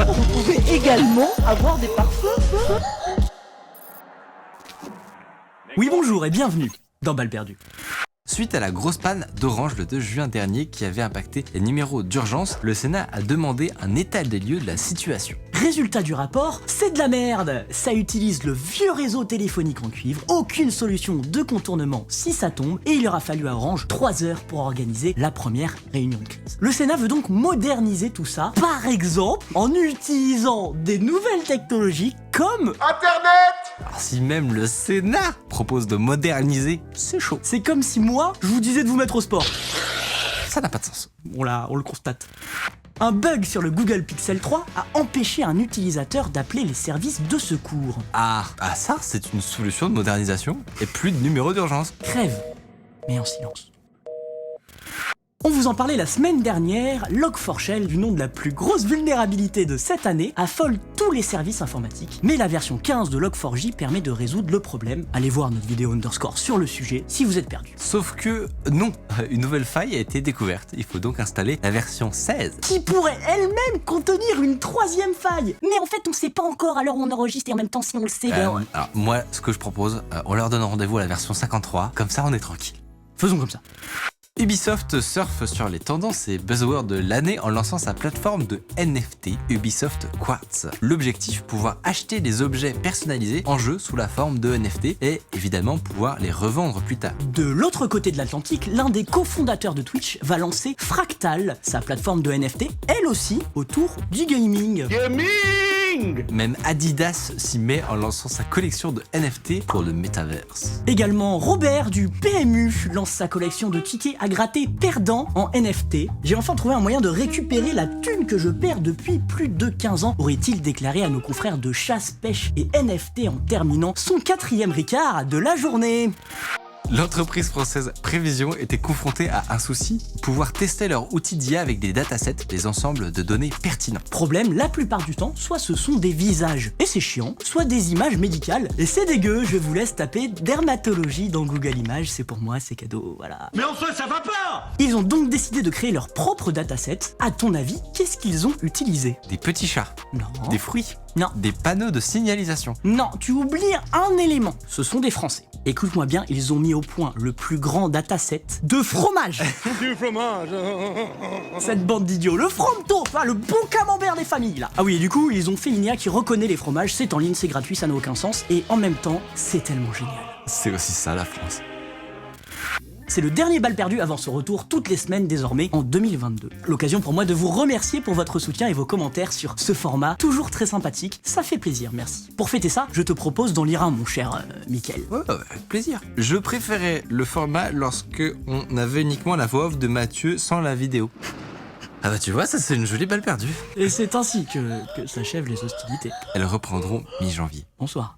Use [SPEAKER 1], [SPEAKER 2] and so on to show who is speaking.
[SPEAKER 1] Vous pouvez également avoir des parfums.
[SPEAKER 2] Oui, bonjour et bienvenue dans Balle perdue.
[SPEAKER 3] Suite à la grosse panne d'Orange le 2 juin dernier qui avait impacté les numéros d'urgence, le Sénat a demandé un état des lieux de la situation.
[SPEAKER 2] Résultat du rapport, c'est de la merde. Ça utilise le vieux réseau téléphonique en cuivre, aucune solution de contournement si ça tombe, et il aura fallu à Orange 3 heures pour organiser la première réunion de crise. Le Sénat veut donc moderniser tout ça, par exemple en utilisant des nouvelles technologies comme
[SPEAKER 4] Internet!
[SPEAKER 3] Alors si même le Sénat propose de moderniser, c'est chaud.
[SPEAKER 2] C'est comme si moi, je vous disais de vous mettre au sport.
[SPEAKER 3] Ça n'a pas de sens.
[SPEAKER 2] On le constate. Un bug sur le Google Pixel 3 a empêché un utilisateur d'appeler les services de secours.
[SPEAKER 3] Ah ça, c'est une solution de modernisation et plus de numéro d'urgence.
[SPEAKER 2] Crève, mais en silence. On vous en parlait la semaine dernière, Log4Shell, du nom de la plus grosse vulnérabilité de cette année, affole tous les services informatiques. Mais la version 15 de Log4j permet de résoudre le problème. Allez voir notre vidéo underscore sur le sujet si vous êtes perdu.
[SPEAKER 3] Sauf que non, une nouvelle faille a été découverte. Il faut donc installer la version 16.
[SPEAKER 2] Qui pourrait elle-même contenir une troisième faille. Mais en fait, on sait pas encore à l'heure où on enregistre et en même temps si on le sait.
[SPEAKER 3] Alors moi, ce que je propose, on leur donne rendez-vous à la version 53, comme ça on est tranquille.
[SPEAKER 2] Faisons comme ça.
[SPEAKER 3] Ubisoft surfe sur les tendances et buzzwords de l'année en lançant sa plateforme de NFT, Ubisoft Quartz. L'objectif, pouvoir acheter des objets personnalisés en jeu sous la forme de NFT et évidemment pouvoir les revendre plus tard.
[SPEAKER 2] De l'autre côté de l'Atlantique, l'un des cofondateurs de Twitch va lancer Fractal, sa plateforme de NFT, elle aussi autour du gaming.
[SPEAKER 3] Même Adidas s'y met en lançant sa collection de NFT pour le Metaverse.
[SPEAKER 2] Également, Robert du PMU lance sa collection de tickets à gratter perdants en NFT. J'ai enfin trouvé un moyen de récupérer la thune que je perds depuis plus de 15 ans, aurait-il déclaré à nos confrères de chasse, pêche et NFT en terminant son 4e Ricard de la journée.
[SPEAKER 3] L'entreprise française Prévision était confrontée à un souci, pouvoir tester leur outil d'IA avec des datasets, des ensembles de données pertinents.
[SPEAKER 2] Problème, la plupart du temps, soit ce sont des visages, et c'est chiant, soit des images médicales, et c'est dégueu, je vous laisse taper dermatologie dans Google Images, c'est pour moi, c'est cadeau, voilà.
[SPEAKER 4] Mais enfin, ça va pas!
[SPEAKER 2] Ils ont donc décidé de créer leur propre dataset. À ton avis, qu'est-ce qu'ils ont utilisé?
[SPEAKER 3] Des petits chats,
[SPEAKER 2] Non.
[SPEAKER 3] des fruits,
[SPEAKER 2] Non.
[SPEAKER 3] des panneaux de signalisation.
[SPEAKER 2] Non, tu oublies un élément. Ce sont des Français. Écoute-moi bien, ils ont mis au point le plus grand dataset de fromage.
[SPEAKER 4] Du fromage!
[SPEAKER 2] Cette bande d'idiots, le Frometo, enfin le bon camembert des familles là. Ah oui, et du coup, ils ont fait une IA qui reconnaît les fromages, c'est en ligne, c'est gratuit, ça n'a aucun sens, et en même temps, c'est tellement génial.
[SPEAKER 3] C'est aussi ça la France.
[SPEAKER 2] C'est le dernier Balle perdue avant ce retour toutes les semaines désormais en 2022. L'occasion pour moi de vous remercier pour votre soutien et vos commentaires sur ce format, toujours très sympathique, ça fait plaisir, merci. Pour fêter ça, je te propose d'en lire un, mon cher Mickaël.
[SPEAKER 3] Ouais, avec plaisir. Je préférais le format lorsque on avait uniquement la voix off de Mathieu sans la vidéo. Ah bah tu vois, ça c'est une jolie balle perdue.
[SPEAKER 2] Et c'est ainsi que s'achèvent les hostilités.
[SPEAKER 3] Elles reprendront mi-janvier.
[SPEAKER 2] Bonsoir.